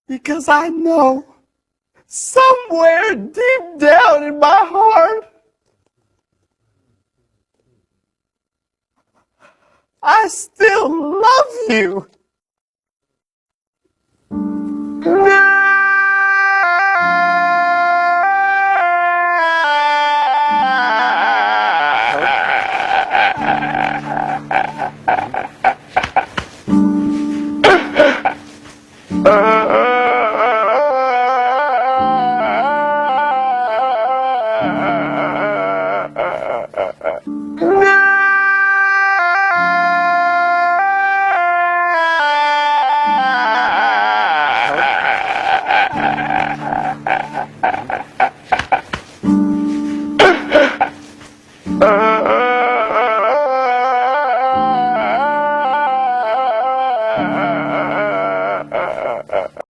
Because I know somewhere deep down in my heart, I still love you.